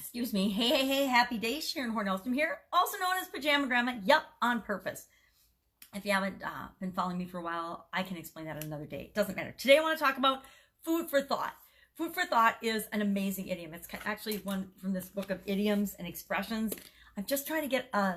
Excuse me. Hey, happy day. Sharon Horne-Ellstrom here, also known as Pajama Grandma. Yep, on purpose. If you haven't been following me for a while, I can explain that another day. It doesn't matter. Today I want to talk about food for thought. Food for thought is an amazing idiom. It's actually one from this book of idioms and expressions. I'm just trying to get a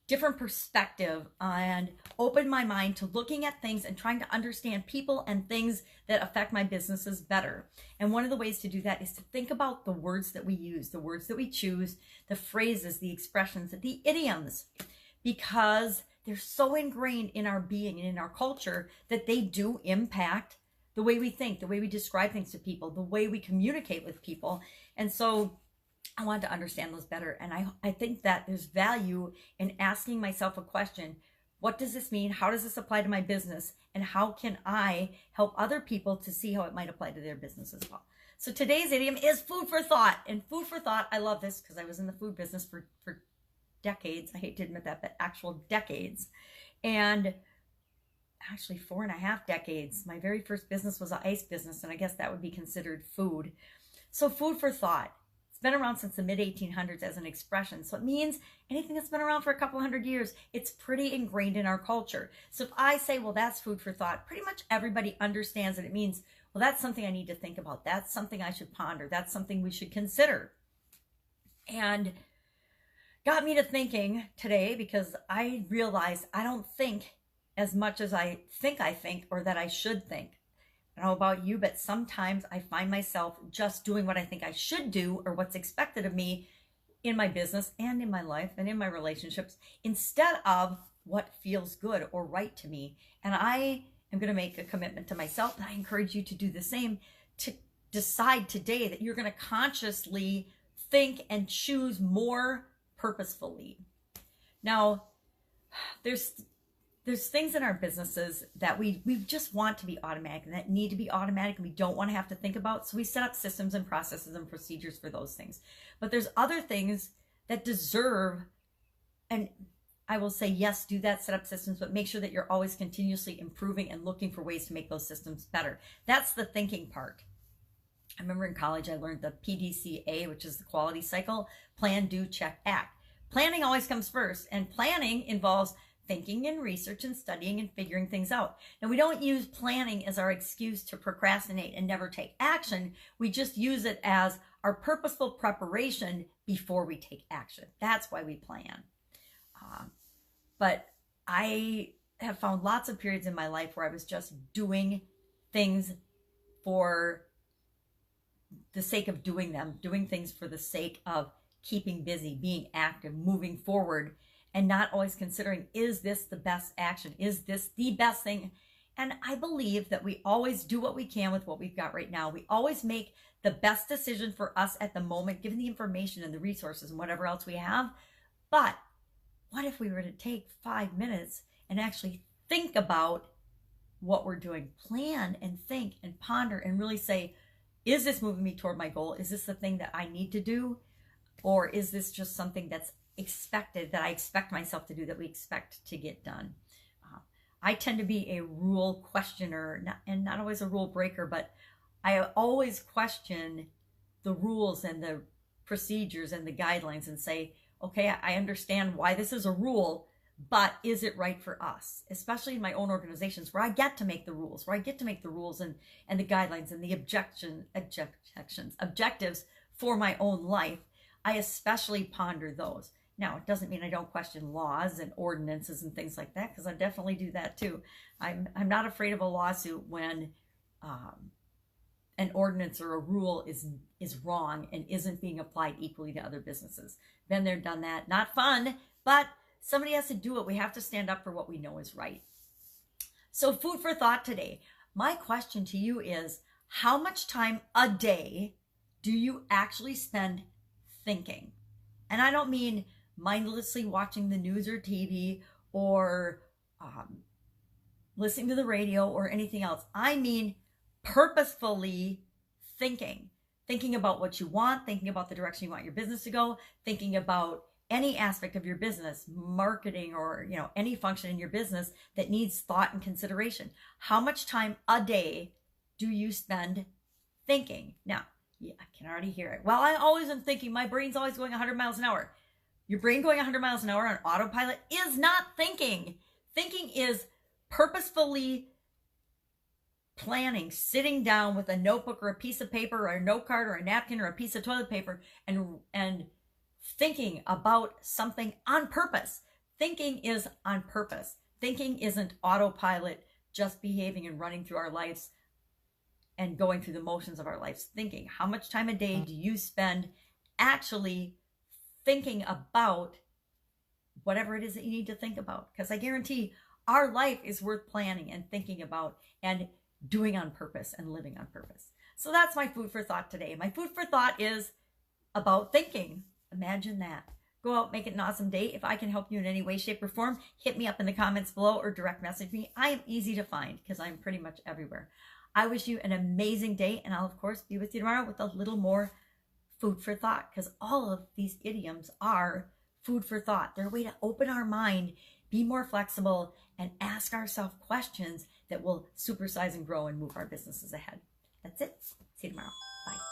different perspective and open my mind to looking at things and trying to understand people and things that affect my businesses better. And one of the ways to do that is to think about the words that we use, the words that we choose, the phrases, the expressions, the idioms, because they're so ingrained in our being and in our culture that they do impact the way we think, the way we describe things to people, the way we communicate with people. And so I wanted to understand those better. And I think that there's value in asking myself a question. What does this mean? How does this apply to my business? And how can I help other people to see how it might apply to their business as well? So today's idiom is food for thought. And food for thought, I love this because I was in the food business for decades. I hate to admit that, but actual decades. And actually 4.5 decades. My very first business was an ice business, and I guess that would be considered food. So food for thought. Been around since the mid-1800s as an expression. So it means anything that's been around for a couple hundred years, it's pretty ingrained in our culture. So if I say, well, that's food for thought, pretty much everybody understands that it means, well, that's something I need to think about. That's something I should ponder. That's something we should consider. And got me to thinking today because I realized I don't think as much as I think or that I should think. I don't know about you, but sometimes I find myself just doing what I think I should do or what's expected of me in my business and in my life and in my relationships instead of what feels good or right to me. And I am going to make a commitment to myself, and I encourage you to do the same, to decide today that you're going to consciously think and choose more purposefully. Now, there's things in our businesses that we just want to be automatic and that need to be automatic and we don't want to have to think about. So we set up systems and processes and procedures for those things. But there's other things that deserve, and I will say, yes, do that, set up systems, but make sure that you're always continuously improving and looking for ways to make those systems better. That's the thinking part. I remember in college, I learned the PDCA, which is the quality cycle: plan, do, check, act. Planning always comes first, and planning involves thinking and research and studying and figuring things out. Now, we don't use planning as our excuse to procrastinate and never take action. We just use it as our purposeful preparation before we take action. That's why we plan. But I have found lots of periods in my life where I was just doing things for the sake of doing them, doing things for the sake of keeping busy, being active, moving forward, and not always considering, is this the best action? Is this the best thing? And I believe that we always do what we can with what we've got right now. We always make the best decision for us at the moment, given the information and the resources and whatever else we have. But what if we were to take 5 minutes and actually think about what we're doing? Plan and think and ponder and really say, is this moving me toward my goal? Is this the thing that I need to do? Or is this just something that's expected, that I expect myself to do, that we expect to get done? I tend to be a rule questioner, and not always a rule breaker, but I always question the rules and the procedures and the guidelines and say, okay, I understand why this is a rule, but is it right for us? Especially in my own organizations where I get to make the rules, and the guidelines and the objectives for my own life. I especially ponder those. Now, it doesn't mean I don't question laws and ordinances and things like that, because I definitely do that too. I'm not afraid of a lawsuit when an ordinance or a rule is wrong and isn't being applied equally to other businesses. Been there, done that. Not fun, but somebody has to do it. We have to stand up for what we know is right. So food for thought today. My question to you is, how much time a day do you actually spend thinking? And I don't mean mindlessly watching the news or TV or listening to the radio or anything else. I mean purposefully thinking about what you want, thinking about the direction you want your business to go, thinking about any aspect of your business, marketing, or any function in your business that needs thought and consideration. How much time a day do you spend thinking? Now, can already hear it. Well, I always am thinking, my brain's always going 100 miles an hour. Your brain going 100 miles an hour on autopilot is not thinking. Thinking is purposefully planning, sitting down with a notebook or a piece of paper or a note card or a napkin or a piece of toilet paper and thinking about something on purpose. Thinking is on purpose. Thinking isn't autopilot, just behaving and running through our lives and going through the motions of our lives. Thinking, how much time a day do you spend actually thinking about whatever it is that you need to think about? Because I guarantee our life is worth planning and thinking about and doing on purpose and living on purpose. So that's my food for thought today. My food for thought is about thinking. Imagine that. Go out, make it an awesome day. If I can help you in any way, shape, or form, hit me up in the comments below or direct message me. I am easy to find because I'm pretty much everywhere. I wish you an amazing day, and I'll, of course, be with you tomorrow with a little more food for thought, because all of these idioms are food for thought. They're a way to open our mind, be more flexible, and ask ourselves questions that will supersize and grow and move our businesses ahead. That's it. See you tomorrow. Bye.